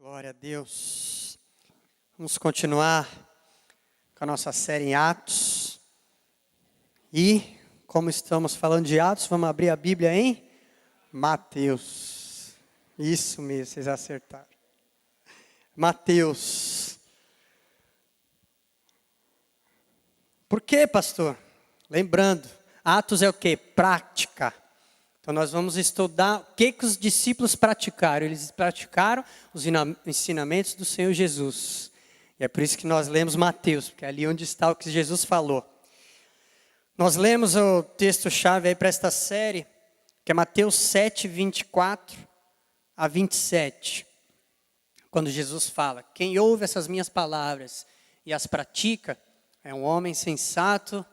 Glória a Deus. Vamos continuar com a nossa série em Atos. E, como estamos falando de Atos, vamos abrir a Bíblia em Mateus. Isso mesmo, vocês acertaram. Mateus. Por quê, pastor? Lembrando, Atos é o quê? Prática. Então nós vamos estudar o que os discípulos praticaram. Eles praticaram os ensinamentos do Senhor Jesus. E é por isso que nós lemos Mateus, porque é ali onde está o que Jesus falou. Nós lemos o texto-chave aí para esta série, que é Mateus 7, 24 a 27. Quando Jesus fala, quem ouve essas minhas palavras e as pratica, é um homem sensato,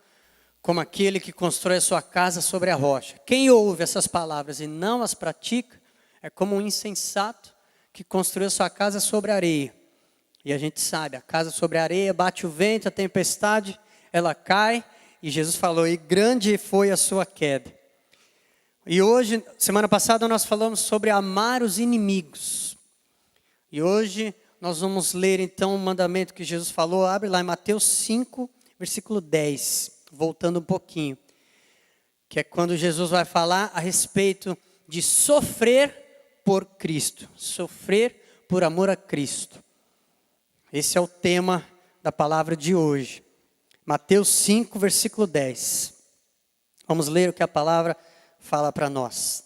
como aquele que constrói a sua casa sobre a rocha. Quem ouve essas palavras e não as pratica, é como um insensato que construiu a sua casa sobre a areia. E a gente sabe, a casa sobre a areia, bate o vento, a tempestade, ela cai. E Jesus falou, e grande foi a sua queda. E hoje, semana passada, nós falamos sobre amar os inimigos. E hoje, nós vamos ler então o mandamento que Jesus falou. Abre lá em Mateus 5, versículo 10. Voltando um pouquinho, que é quando Jesus vai falar a respeito de sofrer por Cristo, sofrer por amor a Cristo. Esse é o tema da palavra de hoje. Mateus 5, versículo 10. Vamos ler o que a palavra fala para nós.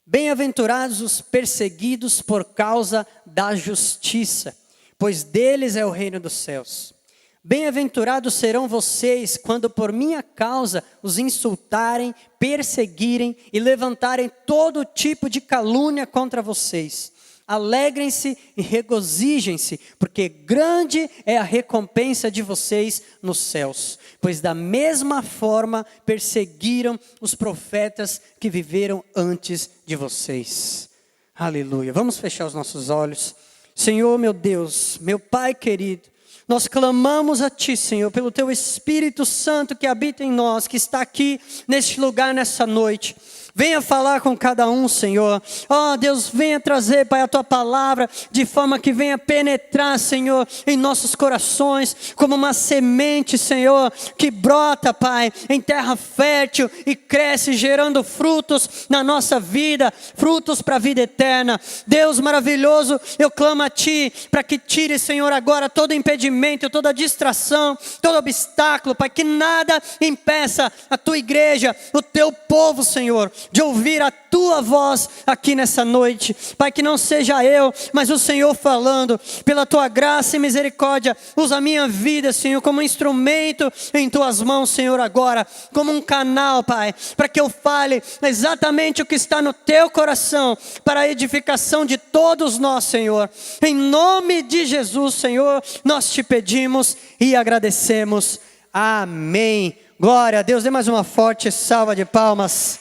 Bem-aventurados os perseguidos por causa da justiça, pois deles é o reino dos céus. Bem-aventurados serão vocês quando por minha causa os insultarem, perseguirem e levantarem todo tipo de calúnia contra vocês. Alegrem-se e regozijem-se, porque grande é a recompensa de vocês nos céus. Pois da mesma forma perseguiram os profetas que viveram antes de vocês. Aleluia. Vamos fechar os nossos olhos. Senhor, meu Deus, meu Pai querido, nós clamamos a Ti, Senhor, pelo Teu Espírito Santo que habita em nós, que está aqui neste lugar, nessa noite. Venha falar com cada um, Senhor. Oh, Deus, venha trazer, Pai, a Tua palavra, de forma que venha penetrar, Senhor, em nossos corações, como uma semente, Senhor, que brota, Pai, em terra fértil e cresce, gerando frutos na nossa vida, frutos para a vida eterna. Deus maravilhoso, eu clamo a Ti, para que tire, Senhor, agora todo impedimento, toda distração, todo obstáculo, Pai, que nada impeça a Tua igreja, o Teu povo, Senhor, de ouvir a Tua voz aqui nessa noite. Pai, que não seja eu, mas o Senhor falando, pela Tua graça e misericórdia, usa a minha vida, Senhor, como instrumento em Tuas mãos, Senhor, agora, como um canal, Pai, para que eu fale exatamente o que está no Teu coração, para a edificação de todos nós, Senhor. Em nome de Jesus, Senhor, nós Te pedimos e agradecemos. Amém. Glória a Deus. Dê mais uma forte salva de palmas.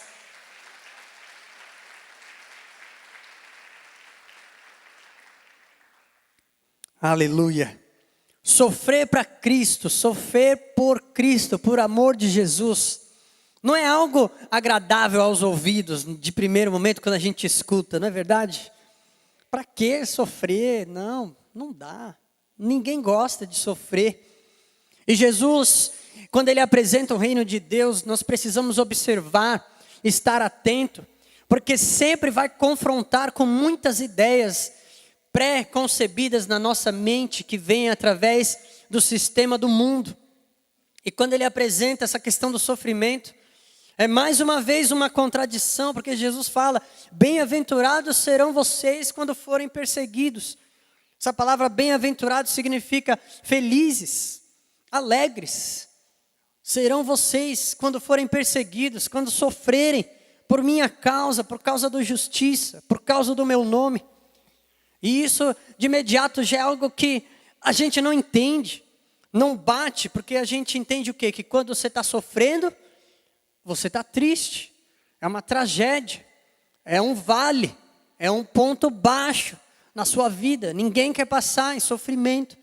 Aleluia. Sofrer para Cristo, sofrer por Cristo, por amor de Jesus, não é algo agradável aos ouvidos de primeiro momento quando a gente escuta, não é verdade? Para que sofrer? Não dá. Ninguém gosta de sofrer. E Jesus, quando Ele apresenta o reino de Deus, nós precisamos observar, estar atento, porque sempre vai confrontar com muitas ideias pré-concebidas na nossa mente, que vêm através do sistema do mundo. E quando Ele apresenta essa questão do sofrimento, é mais uma vez uma contradição, porque Jesus fala, bem-aventurados serão vocês quando forem perseguidos. Essa palavra bem-aventurado significa felizes, alegres. Serão vocês quando forem perseguidos, quando sofrerem por minha causa, por causa da justiça, por causa do meu nome. E isso de imediato já é algo que a gente não entende, não bate, porque a gente entende o quê? Que quando você está sofrendo, você está triste, é uma tragédia, é um vale, é um ponto baixo na sua vida. Ninguém quer passar em sofrimento.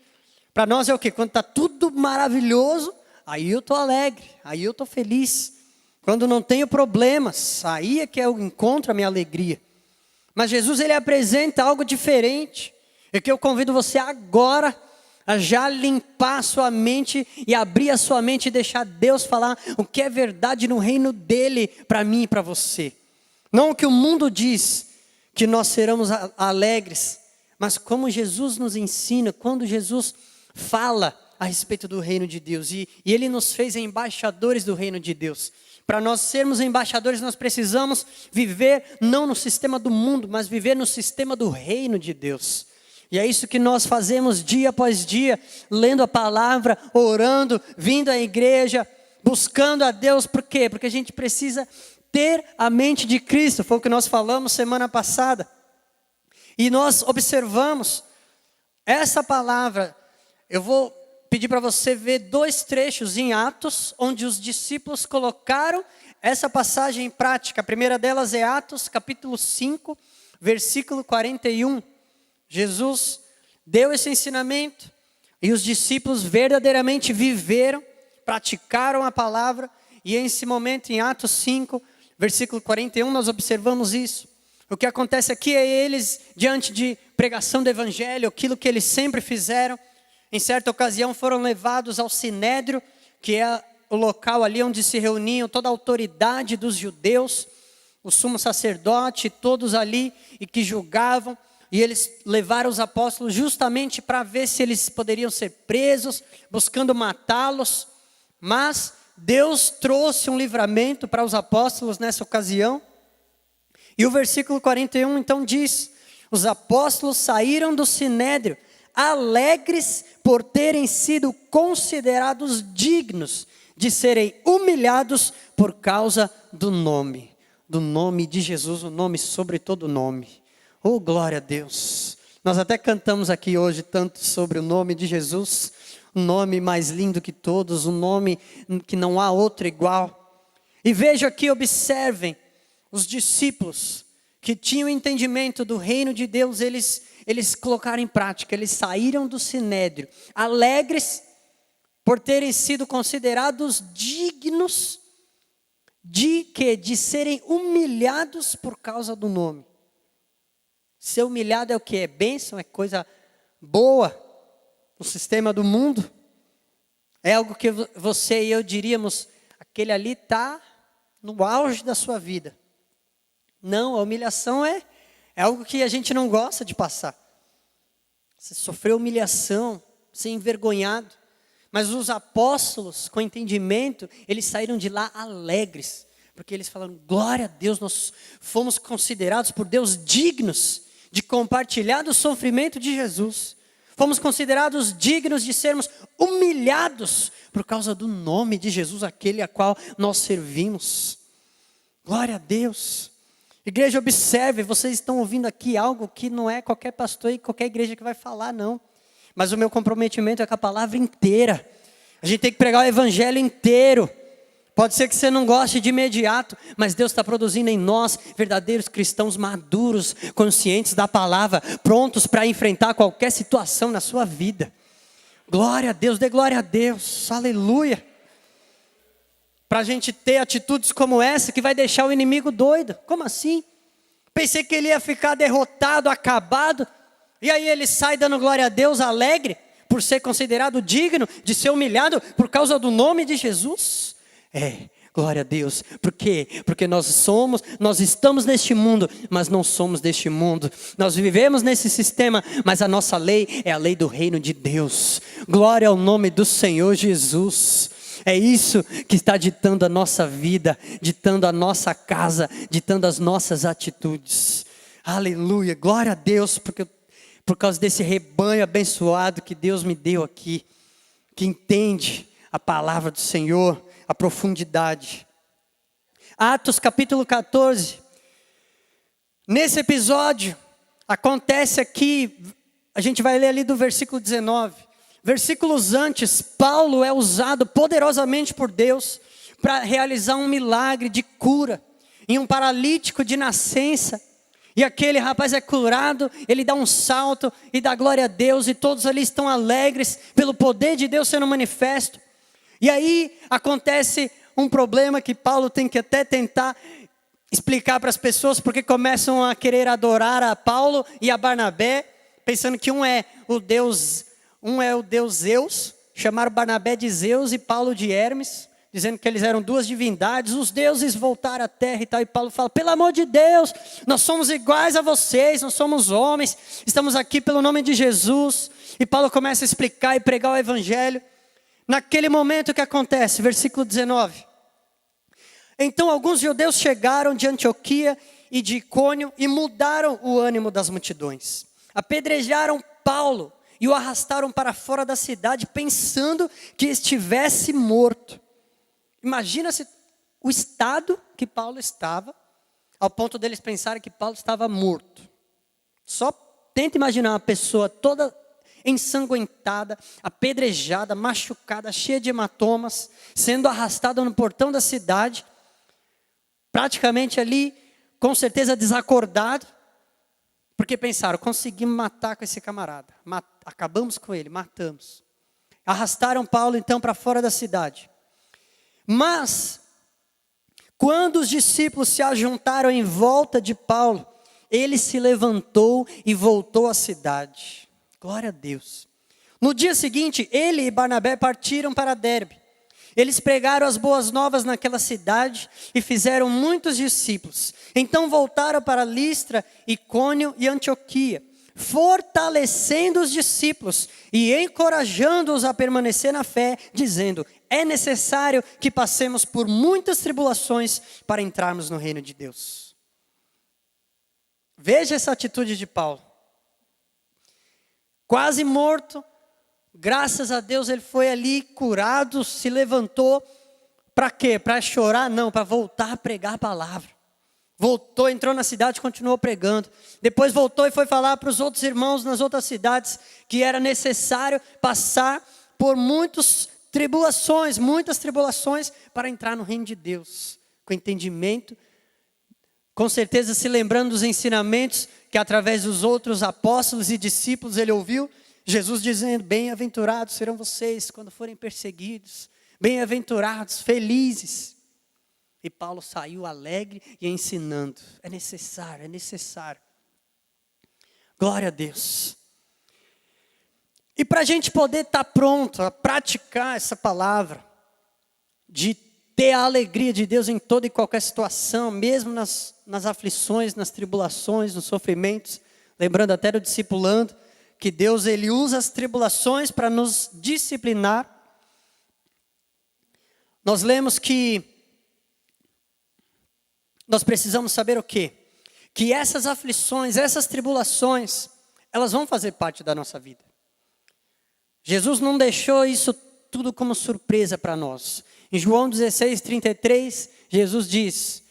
Para nós é o quê? Quando está tudo maravilhoso, aí eu estou alegre, aí eu estou feliz. Quando não tenho problemas, aí é que eu encontro a minha alegria. Mas Jesus, Ele apresenta algo diferente. E que eu convido você agora a já limpar a sua mente e abrir a sua mente e deixar Deus falar o que é verdade no reino dele para mim e para você. Não o que o mundo diz, que nós seremos alegres, mas como Jesus nos ensina, quando Jesus fala a respeito do reino de Deus. E ele nos fez embaixadores do reino de Deus. Para nós sermos embaixadores, nós precisamos viver não no sistema do mundo, mas viver no sistema do reino de Deus. E é isso que nós fazemos dia após dia, lendo a palavra, orando, vindo à igreja, buscando a Deus. Por quê? Porque a gente precisa ter a mente de Cristo. Foi o que nós falamos semana passada. E nós observamos essa palavra. Eu vou pedir para você ver 2 trechos em Atos, onde os discípulos colocaram essa passagem em prática. A primeira delas é Atos, capítulo 5, versículo 41. Jesus deu esse ensinamento e os discípulos verdadeiramente viveram, praticaram a palavra. E nesse momento, em Atos 5, versículo 41, nós observamos isso. O que acontece aqui é eles, diante de pregação do evangelho, aquilo que eles sempre fizeram, em certa ocasião foram levados ao Sinédrio, que é o local ali onde se reuniam toda a autoridade dos judeus, o sumo sacerdote, todos ali, e que julgavam. E eles levaram os apóstolos justamente para ver se eles poderiam ser presos, buscando matá-los. Mas Deus trouxe um livramento para os apóstolos nessa ocasião. E o versículo 41 então diz: os apóstolos saíram do Sinédrio, alegres por terem sido considerados dignos de serem humilhados por causa do nome de Jesus, o nome sobre todo nome. Oh, glória a Deus. Nós até cantamos aqui hoje tanto sobre o nome de Jesus, o nome mais lindo que todos, um nome que não há outro igual. E veja aqui, observem, os discípulos que tinham entendimento do reino de Deus, eles colocaram em prática, eles saíram do Sinédrio, alegres por terem sido considerados dignos de quê? De serem humilhados por causa do nome. Ser humilhado é o que? É bênção, é coisa boa no sistema do mundo. É algo que você e eu diríamos, aquele ali está no auge da sua vida. Não, a humilhação é algo que a gente não gosta de passar. Você sofreu humilhação, ser envergonhado. Mas os apóstolos, com entendimento, eles saíram de lá alegres. Porque eles falaram, glória a Deus, nós fomos considerados por Deus dignos de compartilhar do sofrimento de Jesus. Fomos considerados dignos de sermos humilhados por causa do nome de Jesus, aquele a qual nós servimos. Glória a Deus. Igreja, observe, vocês estão ouvindo aqui algo que não é qualquer pastor e qualquer igreja que vai falar, não. Mas o meu comprometimento é com a palavra inteira. A gente tem que pregar o evangelho inteiro. Pode ser que você não goste de imediato, mas Deus está produzindo em nós verdadeiros cristãos maduros, conscientes da palavra, prontos para enfrentar qualquer situação na sua vida. Glória a Deus, dê glória a Deus, aleluia. Para a gente ter atitudes como essa que vai deixar o inimigo doido. Como assim? Pensei que ele ia ficar derrotado, acabado, e aí ele sai dando glória a Deus, alegre, por ser considerado digno de ser humilhado por causa do nome de Jesus. Glória a Deus. Por quê? Porque nós estamos neste mundo, mas não somos deste mundo. Nós vivemos nesse sistema, mas a nossa lei é a lei do reino de Deus. Glória ao nome do Senhor Jesus. É isso que está ditando a nossa vida, ditando a nossa casa, ditando as nossas atitudes. Aleluia, glória a Deus, porque por causa desse rebanho abençoado que Deus me deu aqui, que entende a palavra do Senhor, a profundidade. Atos capítulo 14. Nesse episódio, acontece aqui, a gente vai ler ali do versículo 19. Versículos antes, Paulo é usado poderosamente por Deus para realizar um milagre de cura em um paralítico de nascença. E aquele rapaz é curado, ele dá um salto e dá glória a Deus, e todos ali estão alegres pelo poder de Deus sendo manifesto. E aí acontece um problema que Paulo tem que até tentar explicar para as pessoas, porque começam a querer adorar a Paulo e a Barnabé, pensando que um é o Deus Zeus, chamaram Barnabé de Zeus e Paulo de Hermes, dizendo que eles eram duas divindades, os deuses voltaram à terra e tal, e Paulo fala, pelo amor de Deus, nós somos iguais a vocês, nós somos homens, estamos aqui pelo nome de Jesus, e Paulo começa a explicar e pregar o evangelho. Naquele momento o que acontece, versículo 19, então alguns judeus chegaram de Antioquia e de Icônio e mudaram o ânimo das multidões, apedrejaram Paulo e o arrastaram para fora da cidade, pensando que estivesse morto. Imagina o estado que Paulo estava, ao ponto deles pensarem que Paulo estava morto. Só tenta imaginar uma pessoa toda ensanguentada, apedrejada, machucada, cheia de hematomas, sendo arrastada no portão da cidade, praticamente ali, com certeza desacordado, porque pensaram, conseguimos matar com esse camarada, acabamos com ele, matamos. Arrastaram Paulo então para fora da cidade. Mas, quando os discípulos se ajuntaram em volta de Paulo, ele se levantou e voltou à cidade. Glória a Deus. No dia seguinte, ele e Barnabé partiram para Derbe. Eles pregaram as boas novas naquela cidade e fizeram muitos discípulos. Então voltaram para Listra, Icônio e Antioquia, fortalecendo os discípulos e encorajando-os a permanecer na fé, dizendo, é necessário que passemos por muitas tribulações para entrarmos no reino de Deus. Veja essa atitude de Paulo. Quase morto, graças a Deus ele foi ali curado, se levantou. Para quê? Para chorar? Não, para voltar a pregar a palavra. Voltou, entrou na cidade e continuou pregando. Depois voltou e foi falar para os outros irmãos nas outras cidades que era necessário passar por muitas tribulações para entrar no reino de Deus. Com entendimento, com certeza se lembrando dos ensinamentos que através dos outros apóstolos e discípulos ele ouviu. Jesus dizendo, bem-aventurados serão vocês quando forem perseguidos. Bem-aventurados, felizes. E Paulo saiu alegre e ensinando. É necessário. Glória a Deus. E para a gente poder estar pronto a praticar essa palavra, de ter a alegria de Deus em toda e qualquer situação, mesmo nas aflições, nas tribulações, nos sofrimentos, lembrando até do discipulando, que Deus ele usa as tribulações para nos disciplinar. Nós lemos que nós precisamos saber o quê? Que essas aflições, essas tribulações, elas vão fazer parte da nossa vida. Jesus não deixou isso tudo como surpresa para nós. Em João 16:33, Jesus diz,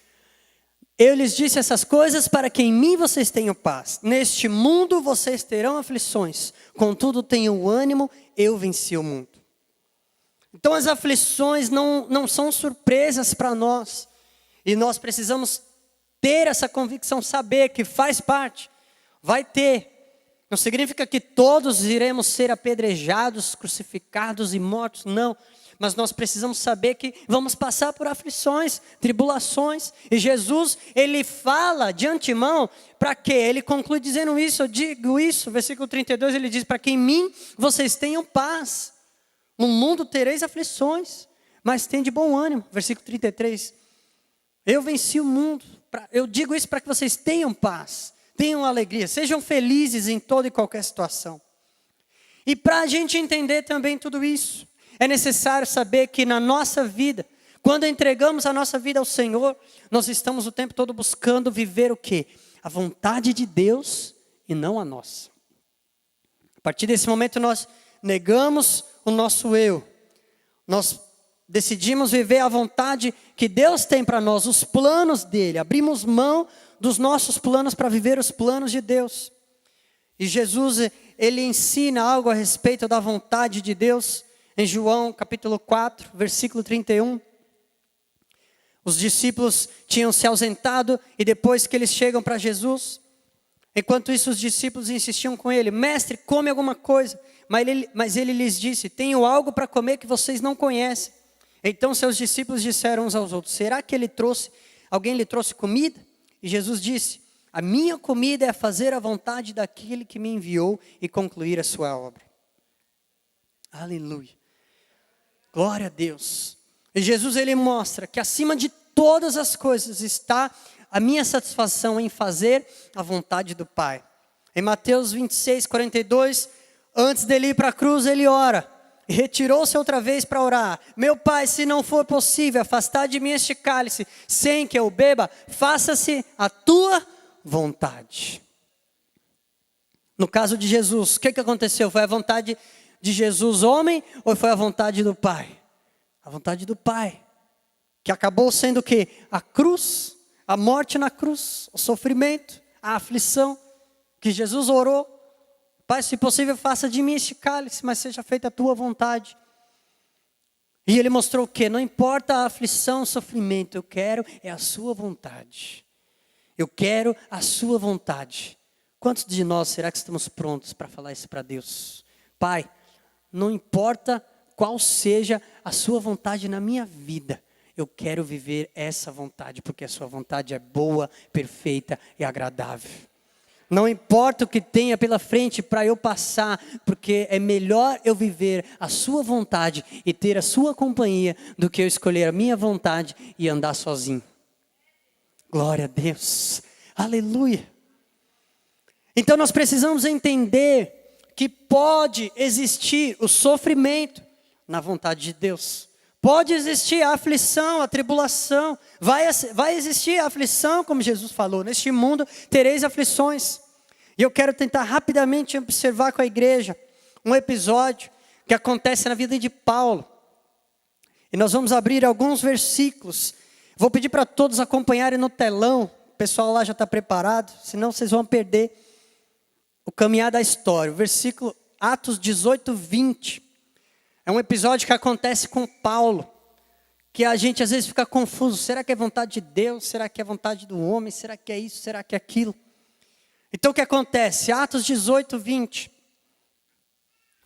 eu lhes disse essas coisas para que em mim vocês tenham paz. Neste mundo vocês terão aflições, contudo tenham ânimo, eu venci o mundo. Então as aflições não são surpresas para nós. E nós precisamos ter essa convicção, saber que faz parte, vai ter. Não significa que todos iremos ser apedrejados, crucificados e mortos, não. Mas nós precisamos saber que vamos passar por aflições, tribulações. E Jesus, ele fala de antemão, para quê? Ele conclui dizendo isso, eu digo isso, versículo 32, ele diz, para que em mim vocês tenham paz. No mundo tereis aflições, mas tem de bom ânimo. Versículo 33. Eu venci o mundo. Eu digo isso para que vocês tenham paz, tenham alegria, sejam felizes em toda e qualquer situação. E para a gente entender também tudo isso, é necessário saber que na nossa vida, quando entregamos a nossa vida ao Senhor, nós estamos o tempo todo buscando viver o quê? A vontade de Deus e não a nossa. A partir desse momento nós negamos o nosso eu. Nós decidimos viver a vontade que Deus tem para nós, os planos dele. Abrimos mão dos nossos planos para viver os planos de Deus. E Jesus, ele ensina algo a respeito da vontade de Deus. Em João capítulo 4, versículo 31. Os discípulos tinham se ausentado e depois que eles chegam para Jesus, enquanto isso os discípulos insistiam com ele, mestre, come alguma coisa. Mas ele lhes disse, tenho algo para comer que vocês não conhecem. Então seus discípulos disseram uns aos outros, será que alguém lhe trouxe comida? E Jesus disse, A minha comida é fazer a vontade daquele que me enviou e concluir a sua obra. Aleluia. Glória a Deus. E Jesus, ele mostra que acima de todas as coisas está a minha satisfação em fazer a vontade do Pai. Em Mateus 26, 42, antes dele ir para a cruz, ele ora. E retirou-se outra vez para orar. Meu Pai, se não for possível afastar de mim este cálice, sem que eu beba, faça-se a tua vontade. No caso de Jesus, o que aconteceu? Foi a vontade de Jesus homem ou foi a vontade do Pai? A vontade do Pai. Que acabou sendo o quê? A cruz, a morte na cruz, o sofrimento, a aflição. Que Jesus orou. Pai, se possível, faça de mim este cálice, mas seja feita a tua vontade. E ele mostrou o quê? Não importa a aflição, o sofrimento, eu quero é a sua vontade. Eu quero a sua vontade. Quantos de nós será que estamos prontos para falar isso para Deus? Pai, não importa qual seja a sua vontade na minha vida, eu quero viver essa vontade, porque a sua vontade é boa, perfeita e agradável. Não importa o que tenha pela frente para eu passar, porque é melhor eu viver a sua vontade e ter a sua companhia do que eu escolher a minha vontade e andar sozinho. Glória a Deus. Aleluia. Então nós precisamos entender que pode existir o sofrimento na vontade de Deus. Pode existir a aflição, a tribulação. Vai existir a aflição, como Jesus falou. Neste mundo tereis aflições. E eu quero tentar rapidamente observar com a igreja um episódio que acontece na vida de Paulo. E nós vamos abrir alguns versículos. Vou pedir para todos acompanharem no telão. O pessoal lá já está preparado, senão vocês vão perder o caminhar da história. O versículo Atos 18, 20. É um episódio que acontece com Paulo, que a gente às vezes fica confuso. Será que é vontade de Deus? Será que é vontade do homem? Será que é isso? Será que é aquilo? Então o que acontece? Atos 18, 20.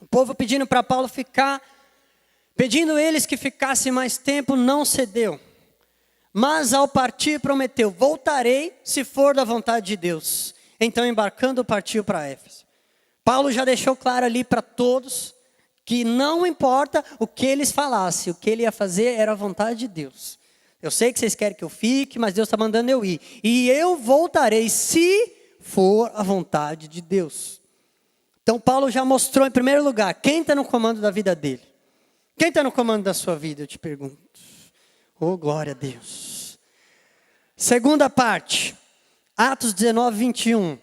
O povo pedindo para Paulo ficar, pedindo eles que ficassem mais tempo, não cedeu. Mas ao partir prometeu, voltarei se for da vontade de Deus. Então embarcando partiu para Éfeso. Paulo já deixou claro ali para todos que não importa o que eles falassem, o que ele ia fazer era a vontade de Deus. Eu sei que vocês querem que eu fique, mas Deus está mandando eu ir. E eu voltarei se for a vontade de Deus. Então Paulo já mostrou em primeiro lugar, quem está no comando da vida dele? Quem está no comando da sua vida, eu te pergunto. Oh, glória a Deus. Segunda parte, Atos 19, 21.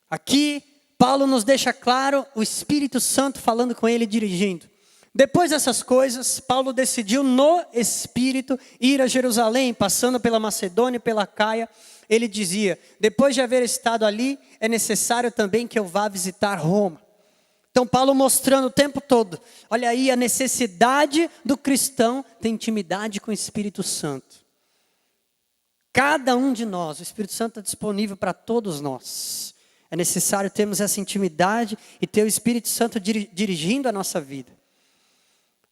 Aqui, Paulo nos deixa claro o Espírito Santo falando com ele, dirigindo. Depois dessas coisas, Paulo decidiu no Espírito ir a Jerusalém, passando pela Macedônia e pela Caia. Ele dizia, depois de haver estado ali, é necessário também que eu vá visitar Roma. Então Paulo mostrando o tempo todo, olha aí a necessidade do cristão ter intimidade com o Espírito Santo. Cada um de nós, o Espírito Santo está disponível para todos nós. É necessário termos essa intimidade e ter o Espírito Santo dirigindo a nossa vida.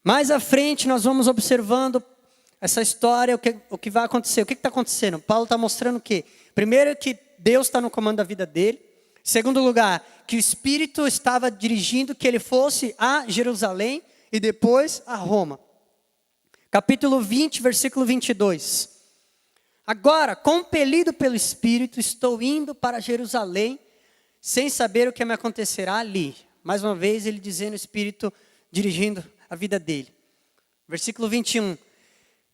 Mais à frente nós vamos observando essa história, o que vai acontecer. O que está acontecendo? Paulo está mostrando o quê? Primeiro que Deus está no comando da vida dele. Segundo lugar, que o Espírito estava dirigindo que ele fosse a Jerusalém e depois a Roma. Capítulo 20, versículo 22. Agora, compelido pelo Espírito, estou indo para Jerusalém, sem saber o que me acontecerá ali. Mais uma vez, ele dizendo, o Espírito dirigindo a vida dele. Versículo 21.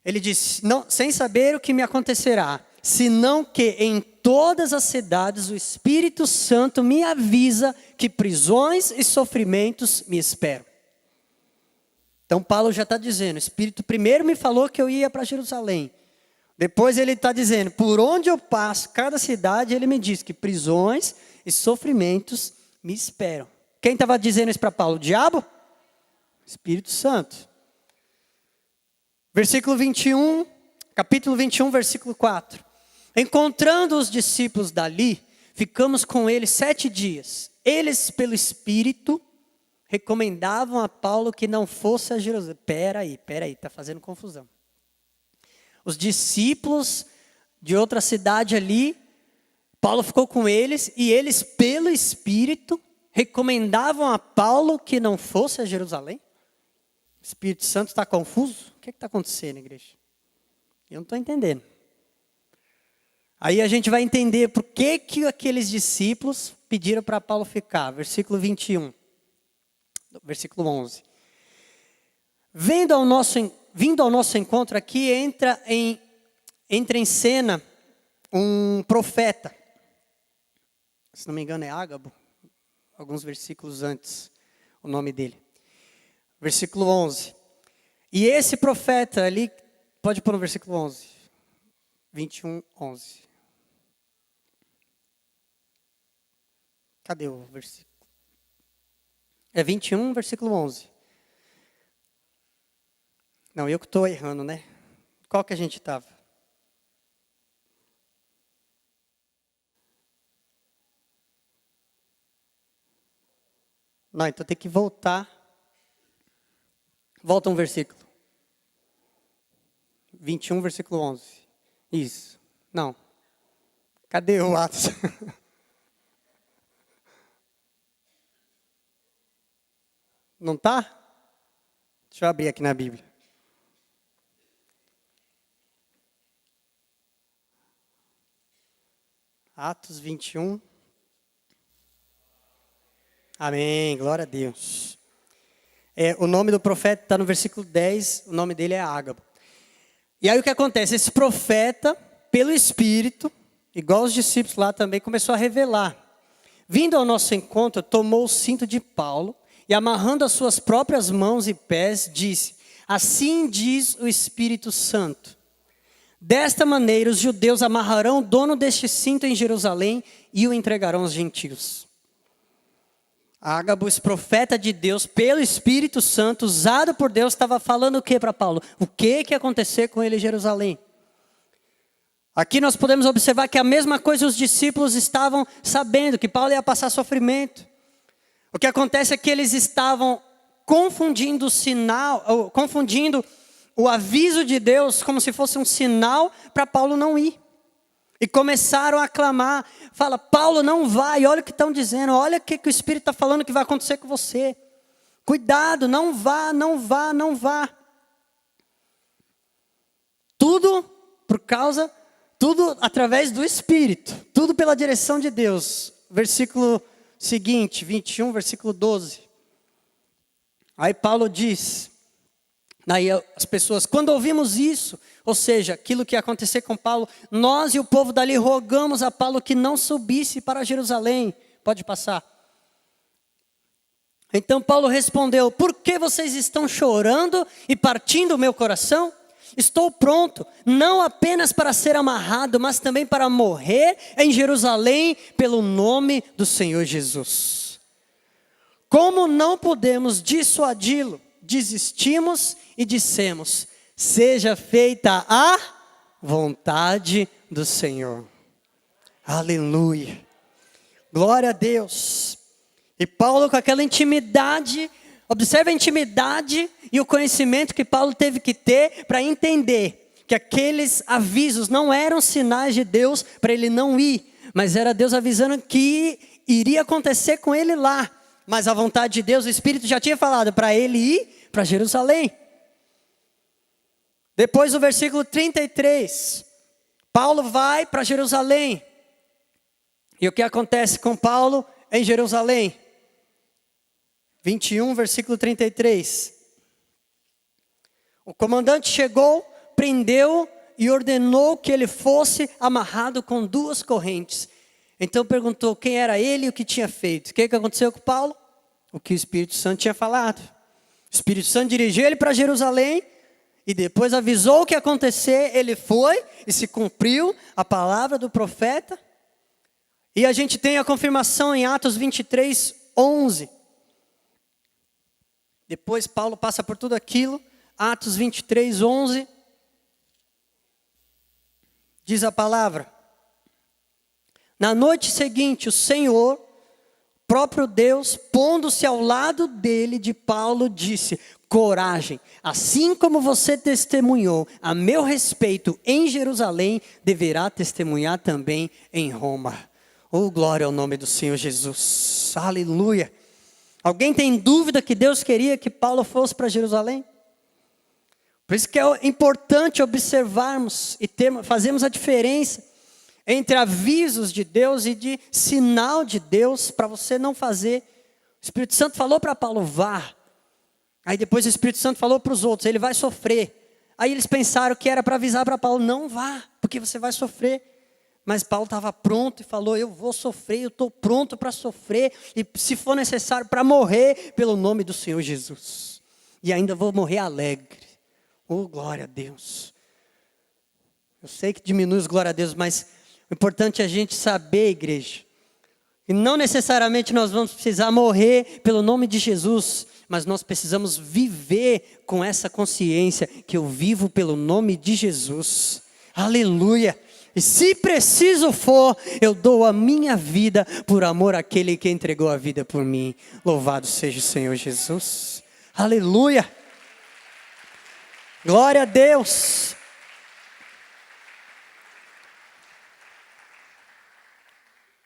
Ele diz, não, sem saber o que me acontecerá, senão que em todas as cidades o Espírito Santo me avisa que prisões e sofrimentos me esperam. Então Paulo já está dizendo, o Espírito primeiro me falou que eu ia para Jerusalém. Depois ele está dizendo, por onde eu passo, cada cidade, ele me diz que prisões e sofrimentos me esperam. Quem estava dizendo isso para Paulo? O diabo? Espírito Santo. Versículo 21, capítulo 21, versículo 4. Encontrando os discípulos dali, ficamos com eles 7 dias. Eles, pelo Espírito, recomendavam a Paulo que não fosse a Jerusalém. Peraí, está fazendo confusão. Os discípulos de outra cidade ali Paulo ficou com eles e eles, pelo Espírito, recomendavam a Paulo que não fosse a Jerusalém. O Espírito Santo está confuso? O que está acontecendo, igreja? Eu não estou entendendo. Aí a gente vai entender por que aqueles discípulos pediram para Paulo ficar. Versículo 21. Versículo 11. Vindo ao nosso encontro aqui, entra em cena um profeta. Se não me engano é Ágabo. Alguns versículos antes, o nome dele. Versículo 11. E esse profeta ali, pode pôr no versículo 11. 21, 11. Cadê o versículo? É 21, versículo 11. Não, eu que estou errando, né? Qual que a gente estava? Não, então tem que voltar. Volta um versículo. 21, versículo 11. Isso. Não. Cadê o Atos? Não está? Deixa eu abrir aqui na Bíblia. Atos 21. Amém, glória a Deus. O nome do profeta está no versículo 10, o nome dele é Ágabo. E aí o que acontece? Esse profeta, pelo Espírito, igual os discípulos lá também, começou a revelar. Vindo ao nosso encontro, tomou o cinto de Paulo e amarrando as suas próprias mãos e pés, disse: assim diz o Espírito Santo. Desta maneira, os judeus amarrarão o dono deste cinto em Jerusalém e o entregarão aos gentios. Ágabo, esse profeta de Deus, pelo Espírito Santo, usado por Deus, estava falando o que para Paulo? O que ia acontecer com ele em Jerusalém? Aqui nós podemos observar que a mesma coisa os discípulos estavam sabendo, que Paulo ia passar sofrimento. O que acontece é que eles estavam confundindo o sinal, confundindo o aviso de Deus como se fosse um sinal para Paulo não ir. E começaram a clamar, fala, Paulo não vai, olha o que estão dizendo, olha o que o Espírito está falando que vai acontecer com você. Cuidado, não vá, não vá, não vá. Tudo tudo através do Espírito, tudo pela direção de Deus. Versículo seguinte, 21, versículo 12. Aí Paulo diz, aí as pessoas, quando ouvimos isso, ou seja, aquilo que ia acontecer com Paulo, nós e o povo dali rogamos a Paulo que não subisse para Jerusalém. Pode passar. Então Paulo respondeu, por que vocês estão chorando e partindo o meu coração? Estou pronto, não apenas para ser amarrado, mas também para morrer em Jerusalém pelo nome do Senhor Jesus. Como não podemos dissuadi-lo, desistimos e dissemos, seja feita a vontade do Senhor. Aleluia. Glória a Deus. E Paulo com aquela intimidade, observe a intimidade e o conhecimento que Paulo teve que ter para entender que aqueles avisos não eram sinais de Deus para ele não ir, mas era Deus avisando que iria acontecer com ele lá. Mas a vontade de Deus, o Espírito já tinha falado para ele ir para Jerusalém. Depois do versículo 33, Paulo vai para Jerusalém. E o que acontece com Paulo em Jerusalém? 21, versículo 33. O comandante chegou, prendeu e ordenou que ele fosse amarrado com 2 correntes. Então perguntou quem era ele e o que tinha feito. O que aconteceu com Paulo? O que o Espírito Santo tinha falado. O Espírito Santo dirigiu ele para Jerusalém e depois avisou o que ia acontecer. Ele foi e se cumpriu a palavra do profeta. E a gente tem a confirmação em Atos 23, 11. Depois Paulo passa por tudo aquilo. Atos 23, 11. Diz a palavra. Na noite seguinte, o Senhor próprio Deus, pondo-se ao lado dele, de Paulo, disse: coragem, assim como você testemunhou a meu respeito em Jerusalém, deverá testemunhar também em Roma. Oh, glória ao nome do Senhor Jesus. Aleluia. Alguém tem dúvida que Deus queria que Paulo fosse para Jerusalém? Por isso que é importante observarmos e fazermos a diferença entre avisos de Deus e de sinal de Deus para você não fazer. O Espírito Santo falou para Paulo: vá. Aí depois o Espírito Santo falou para os outros: ele vai sofrer. Aí eles pensaram que era para avisar para Paulo: não vá, porque você vai sofrer. Mas Paulo estava pronto e falou: eu vou sofrer, eu estou pronto para sofrer. E se for necessário, para morrer pelo nome do Senhor Jesus. E ainda vou morrer alegre. Oh, glória a Deus. Eu sei que diminui os glória a Deus, mas o importante é a gente saber, igreja, que não necessariamente nós vamos precisar morrer pelo nome de Jesus, mas nós precisamos viver com essa consciência que eu vivo pelo nome de Jesus. Aleluia. E se preciso for, eu dou a minha vida por amor àquele que entregou a vida por mim. Louvado seja o Senhor Jesus. Aleluia. Glória a Deus.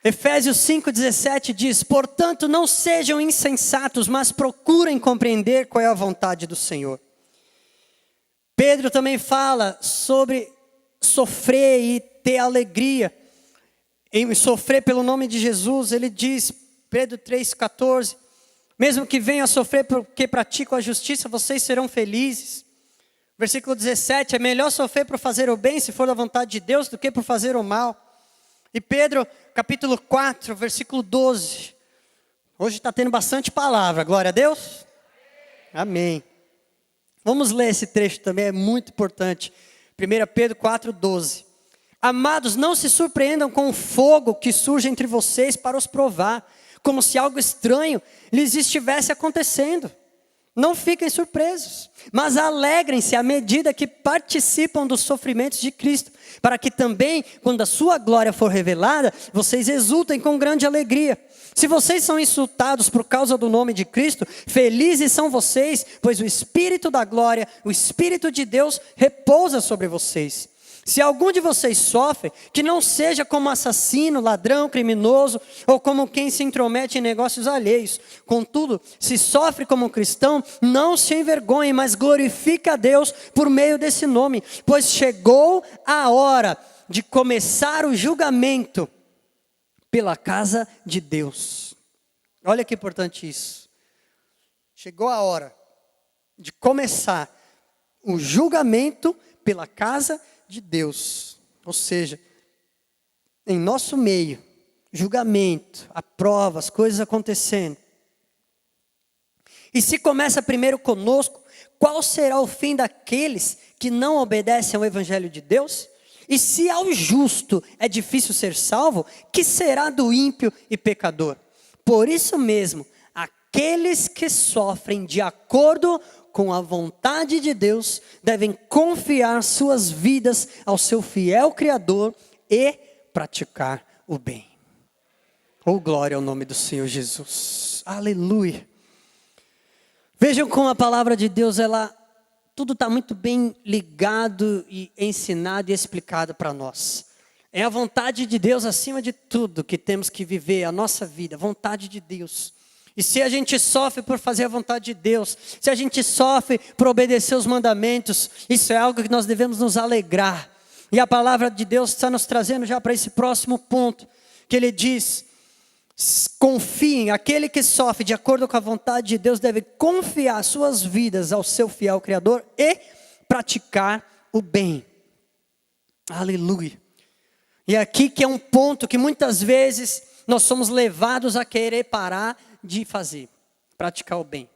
Efésios 5,17 diz: portanto, não sejam insensatos, mas procurem compreender qual é a vontade do Senhor. Pedro também fala sobre sofrer e ter alegria em sofrer pelo nome de Jesus. Ele diz, Pedro 3,14: mesmo que venham a sofrer porque praticam a justiça, vocês serão felizes. Versículo 17: é melhor sofrer por fazer o bem, se for da vontade de Deus, do que por fazer o mal. E Pedro, capítulo 4, versículo 12. Hoje está tendo bastante palavra, glória a Deus. Amém. Vamos ler esse trecho também, é muito importante. 1 Pedro 4, 12. Amados, não se surpreendam com o fogo que surge entre vocês para os provar, como se algo estranho lhes estivesse acontecendo. Não fiquem surpresos, mas alegrem-se à medida que participam dos sofrimentos de Cristo, para que também, quando a sua glória for revelada, vocês exultem com grande alegria. Se vocês são insultados por causa do nome de Cristo, felizes são vocês, pois o Espírito da glória, o Espírito de Deus, repousa sobre vocês. Se algum de vocês sofre, que não seja como assassino, ladrão, criminoso, ou como quem se intromete em negócios alheios. Contudo, se sofre como cristão, não se envergonhe, mas glorifique a Deus por meio desse nome, pois chegou a hora de começar o julgamento pela casa de Deus. Olha que importante isso. Chegou a hora de começar o julgamento pela casa de Deus. Ou seja, em nosso meio, julgamento, a prova, as coisas acontecendo. E se começa primeiro conosco, qual será o fim daqueles que não obedecem ao Evangelho de Deus? E se ao justo é difícil ser salvo, que será do ímpio e pecador? Por isso mesmo, aqueles que sofrem de acordo com a vontade de Deus devem confiar suas vidas ao seu fiel Criador e praticar o bem. Oh, glória ao nome do Senhor Jesus. Aleluia. Vejam como a palavra de Deus, tudo está muito bem ligado e ensinado e explicado para nós. É a vontade de Deus acima de tudo que temos que viver a nossa vida, a vontade de Deus. E se a gente sofre por fazer a vontade de Deus, se a gente sofre por obedecer os mandamentos, isso é algo que nós devemos nos alegrar. E a palavra de Deus está nos trazendo já para esse próximo ponto, que ele diz: confiem, aquele que sofre de acordo com a vontade de Deus deve confiar suas vidas ao seu fiel Criador e praticar o bem. Aleluia. E aqui que é um ponto que muitas vezes nós somos levados a querer parar de fazer, praticar o bem.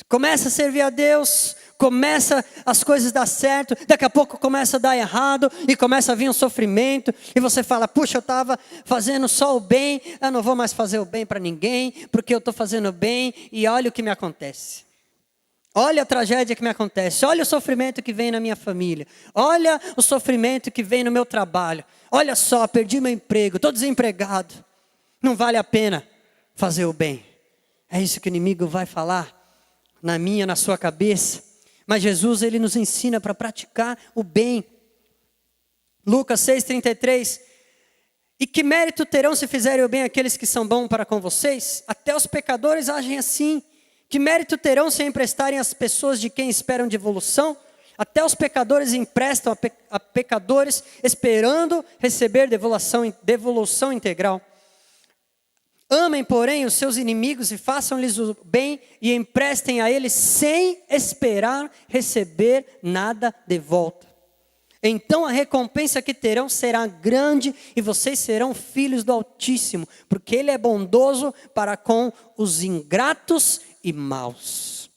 Começa a servir a Deus, começa as coisas dar certo, daqui a pouco começa a dar errado, e começa a vir um sofrimento, e você fala: puxa, eu estava fazendo só o bem, eu não vou mais fazer o bem para ninguém, porque eu estou fazendo o bem, e olha o que me acontece. Olha a tragédia que me acontece, olha o sofrimento que vem na minha família, olha o sofrimento que vem no meu trabalho, olha só, perdi meu emprego, estou desempregado, não vale a pena. fazer o bem. É isso que o inimigo vai falar na minha, na sua cabeça. Mas Jesus, ele nos ensina para praticar o bem. Lucas 6,33. E que mérito terão se fizerem o bem aqueles que são bons para com vocês? Até os pecadores agem assim. Que mérito terão se emprestarem às pessoas de quem esperam devolução? Até os pecadores emprestam a pecadores, esperando receber devolução integral. Amem, porém, os seus inimigos e façam-lhes o bem e emprestem a eles sem esperar receber nada de volta. Então a recompensa que terão será grande e vocês serão filhos do Altíssimo, porque Ele é bondoso para com os ingratos e maus.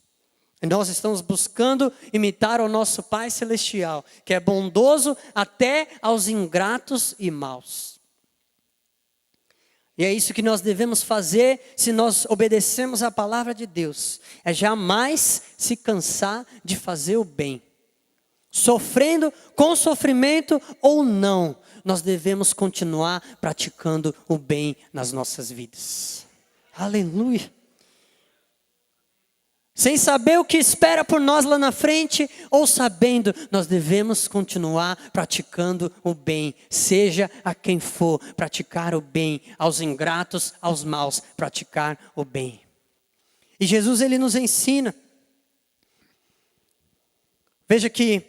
E nós estamos buscando imitar o nosso Pai Celestial, que é bondoso até aos ingratos e maus. E é isso que nós devemos fazer se nós obedecemos a palavra de Deus. É jamais se cansar de fazer o bem. Sofrendo, com sofrimento ou não, nós devemos continuar praticando o bem nas nossas vidas. Aleluia. Sem saber o que espera por nós lá na frente, ou sabendo, nós devemos continuar praticando o bem. Seja a quem for, praticar o bem. Aos ingratos, aos maus, praticar o bem. E Jesus, ele nos ensina. Veja que,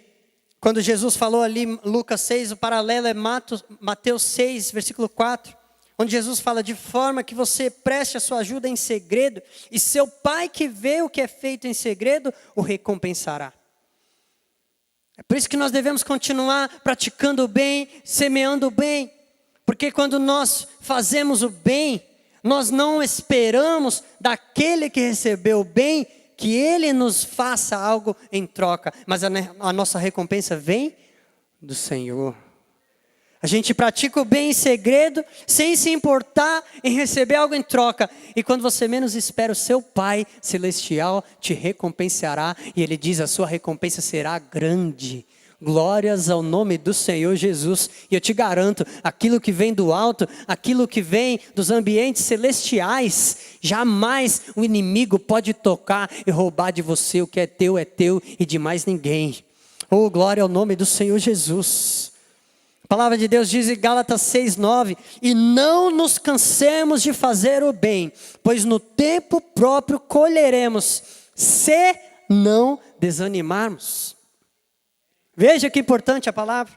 quando Jesus falou ali, Lucas 6, o paralelo é Mateus 6, versículo 4. Onde Jesus fala de forma que você preste a sua ajuda em segredo, e seu pai que vê o que é feito em segredo, o recompensará. É por isso que nós devemos continuar praticando o bem, semeando o bem. Porque quando nós fazemos o bem, nós não esperamos daquele que recebeu o bem, que ele nos faça algo em troca. Mas a nossa recompensa vem do Senhor. A gente pratica o bem em segredo, sem se importar em receber algo em troca. E quando você menos espera, o seu Pai Celestial te recompensará. E Ele diz, a sua recompensa será grande. Glórias ao nome do Senhor Jesus. E eu te garanto, aquilo que vem do alto, aquilo que vem dos ambientes celestiais, jamais o inimigo pode tocar e roubar de você. O que é teu e de mais ninguém. Oh, glória ao nome do Senhor Jesus. A palavra de Deus diz em Gálatas 6:9, e não nos cansemos de fazer o bem, pois no tempo próprio colheremos, se não desanimarmos. Veja que importante a palavra,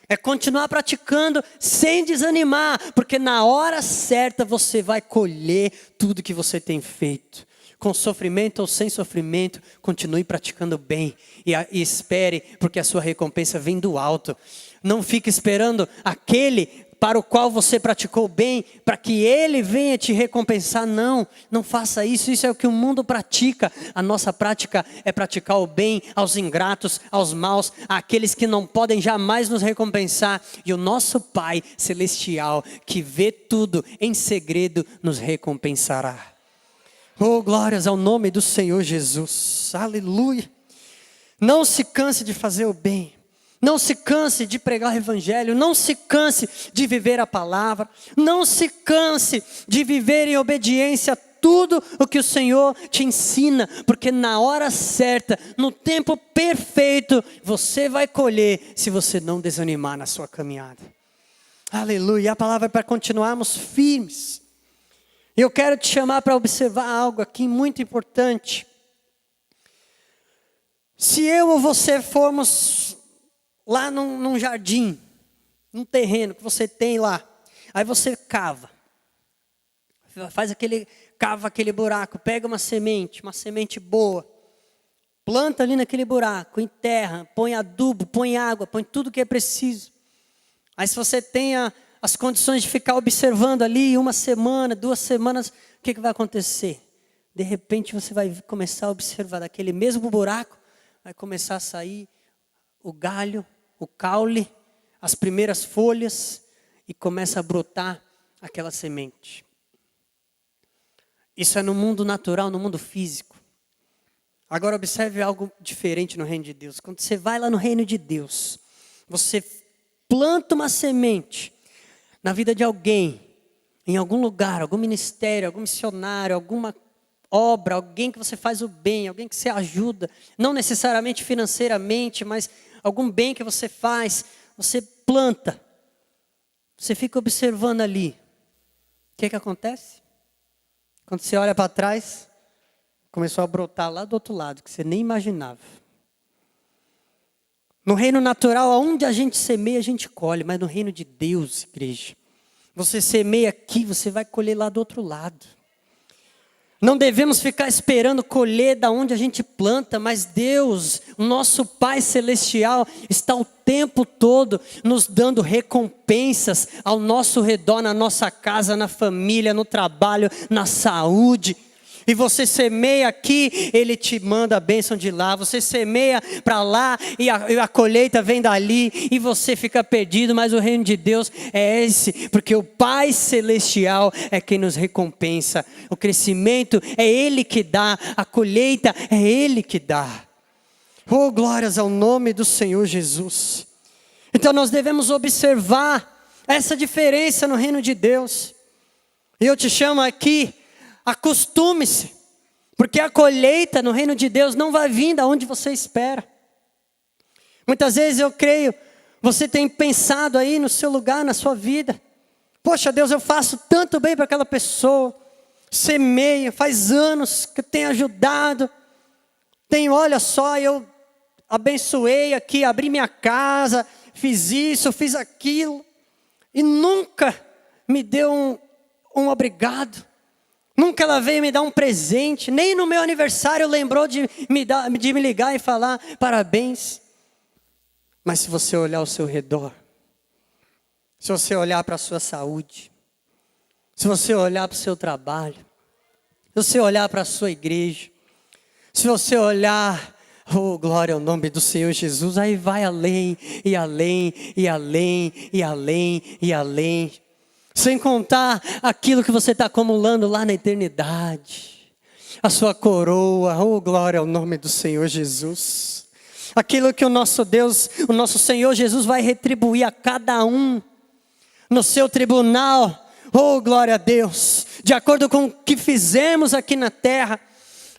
é continuar praticando sem desanimar, porque na hora certa você vai colher tudo que você tem feito. Com sofrimento ou sem sofrimento, continue praticando bem e espere, porque a sua recompensa vem do alto. Não fique esperando aquele para o qual você praticou bem, para que ele venha te recompensar. Não faça isso. Isso é o que o mundo pratica. A nossa prática é praticar o bem aos ingratos, aos maus, àqueles que não podem jamais nos recompensar. E o nosso Pai Celestial, que vê tudo em segredo, nos recompensará. Oh, glórias ao nome do Senhor Jesus. Aleluia. Não se canse de fazer o bem. Não se canse de pregar o evangelho. Não se canse de viver a palavra. Não se canse de viver em obediência a tudo o que o Senhor te ensina. Porque na hora certa, no tempo perfeito, você vai colher se você não desanimar na sua caminhada. Aleluia. A palavra é para continuarmos firmes. Eu quero te chamar para observar algo aqui muito importante. Se eu ou você formos lá num jardim, num terreno que você tem lá, aí você cava aquele buraco, pega uma semente boa, planta ali naquele buraco, enterra, põe adubo, põe água, põe tudo que é preciso. Aí se você tem as condições de ficar observando ali 1 semana, 2 semanas, o que vai acontecer? De repente você vai começar a observar daquele mesmo buraco, vai começar a sair o galho, o caule, as primeiras folhas e começa a brotar aquela semente. Isso é no mundo natural, no mundo físico. Agora observe algo diferente no reino de Deus. Quando você vai lá no reino de Deus, você planta uma semente na vida de alguém, em algum lugar, algum ministério, algum missionário, alguma obra, alguém que você faz o bem, alguém que você ajuda, não necessariamente financeiramente, mas algum bem que você faz, você planta, você fica observando ali. O que acontece? Quando você olha para trás, começou a brotar lá do outro lado, que você nem imaginava. No reino natural, aonde a gente semeia, a gente colhe, mas no reino de Deus, igreja, você semeia aqui, você vai colher lá do outro lado. Não devemos ficar esperando colher da onde a gente planta, mas Deus, o nosso Pai Celestial, está o tempo todo nos dando recompensas ao nosso redor, na nossa casa, na família, no trabalho, na saúde. E você semeia aqui, Ele te manda a bênção de lá. Você semeia para lá e a colheita vem dali. E você fica perdido, mas o reino de Deus é esse. Porque o Pai Celestial é quem nos recompensa. O crescimento é Ele que dá. A colheita é Ele que dá. Oh, glórias ao nome do Senhor Jesus. Então nós devemos observar essa diferença no reino de Deus. E eu te chamo aqui. Acostume-se, porque a colheita no reino de Deus não vai vir da onde você espera. Muitas vezes eu creio, você tem pensado aí no seu lugar, na sua vida. Poxa Deus, eu faço tanto bem para aquela pessoa. Semeio, faz anos que eu tenho ajudado. Olha só, eu abençoei aqui, abri minha casa, fiz isso, fiz aquilo. E nunca me deu um obrigado. Nunca ela veio me dar um presente, nem no meu aniversário lembrou de me ligar e falar parabéns. Mas se você olhar ao seu redor, se você olhar para a sua saúde, se você olhar para o seu trabalho, se você olhar para a sua igreja, se você olhar, oh glória ao nome do Senhor Jesus, aí vai além, e além, e além, e além, e além. Sem contar aquilo que você está acumulando lá na eternidade. A sua coroa, oh glória ao nome do Senhor Jesus. Aquilo que o nosso Deus, o nosso Senhor Jesus vai retribuir a cada um no seu tribunal. Oh glória a Deus. De acordo com o que fizemos aqui na terra.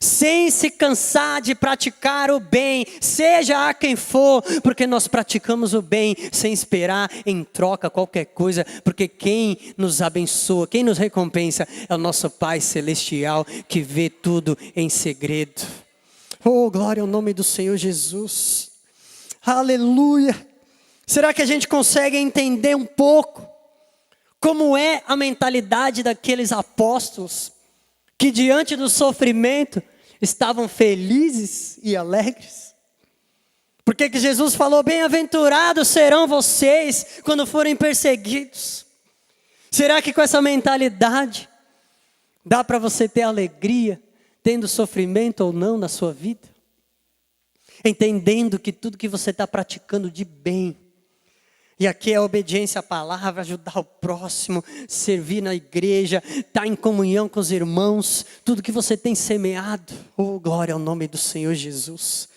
Sem se cansar de praticar o bem, seja a quem for, porque nós praticamos o bem sem esperar em troca qualquer coisa, porque quem nos abençoa, quem nos recompensa é o nosso Pai Celestial que vê tudo em segredo. Oh, glória ao nome do Senhor Jesus. Aleluia. Será que a gente consegue entender um pouco como é a mentalidade daqueles apóstolos que diante do sofrimento estavam felizes e alegres? Porque que Jesus falou, bem-aventurados serão vocês quando forem perseguidos. Será que com essa mentalidade dá para você ter alegria, tendo sofrimento ou não na sua vida? Entendendo que tudo que você está praticando de bem, e aqui é a obediência à palavra, ajudar o próximo, servir na igreja, estar em comunhão com os irmãos, tudo que você tem semeado, oh glória ao nome do Senhor Jesus.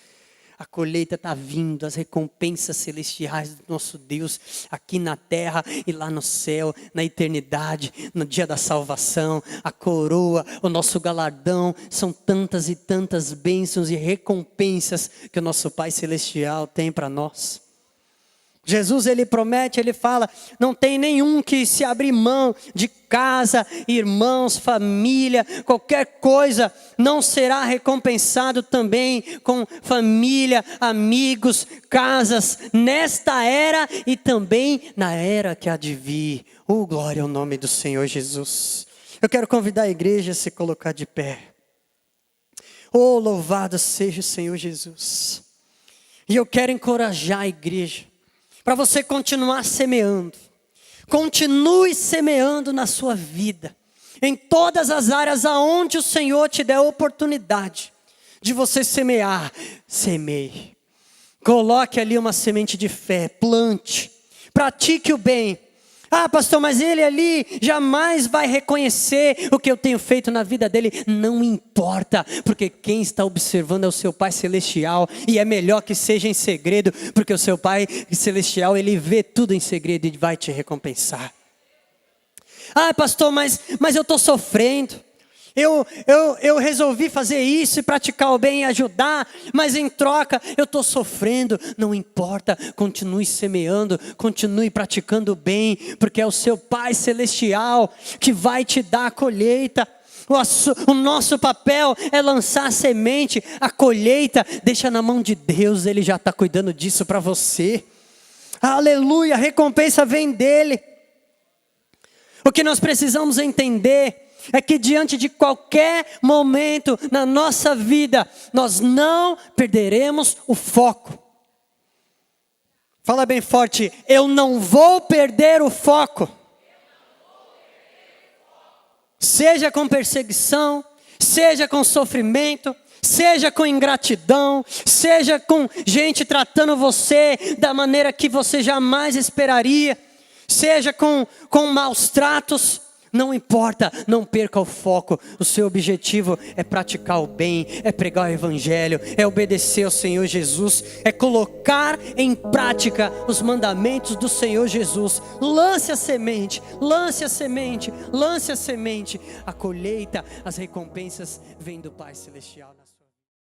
A colheita está vindo, as recompensas celestiais do nosso Deus, aqui na terra e lá no céu, na eternidade, no dia da salvação, a coroa, o nosso galardão, são tantas e tantas bênçãos e recompensas que o nosso Pai Celestial tem para nós. Jesus, ele promete, ele fala, não tem nenhum que se abrir mão de casa, irmãos, família, qualquer coisa, não será recompensado também com família, amigos, casas, nesta era e também na era que há de vir. Oh, glória ao nome do Senhor Jesus. Eu quero convidar a igreja a se colocar de pé. Oh, louvado seja o Senhor Jesus. E eu quero encorajar a igreja, para você continuar semeando. Continue semeando na sua vida. Em todas as áreas aonde o Senhor te der a oportunidade de você semear. Semeie. Coloque ali uma semente de fé. Plante. Pratique o bem. Ah, pastor, mas ele ali jamais vai reconhecer o que eu tenho feito na vida dele. Não importa, porque quem está observando é o seu Pai Celestial. E é melhor que seja em segredo, porque o seu Pai Celestial, ele vê tudo em segredo e vai te recompensar. Ah, pastor, mas eu estou sofrendo. Eu resolvi fazer isso e praticar o bem e ajudar, mas em troca eu estou sofrendo. Não importa, continue semeando, continue praticando o bem, porque é o seu Pai Celestial que vai te dar a colheita. O nosso papel é lançar a semente, a colheita deixa na mão de Deus, Ele já está cuidando disso para você. Aleluia, a recompensa vem dEle. O que nós precisamos entender é que diante de qualquer momento na nossa vida, nós não perderemos o foco. Fala bem forte, eu não vou perder o foco. Seja com perseguição, seja com sofrimento, seja com ingratidão, seja com gente tratando você da maneira que você jamais esperaria, seja com maus tratos. Não importa, não perca o foco. O seu objetivo é praticar o bem, é pregar o evangelho, é obedecer ao Senhor Jesus, é colocar em prática os mandamentos do Senhor Jesus. Lance a semente, lance a semente, lance a semente. A colheita, as recompensas vêm do Pai Celestial.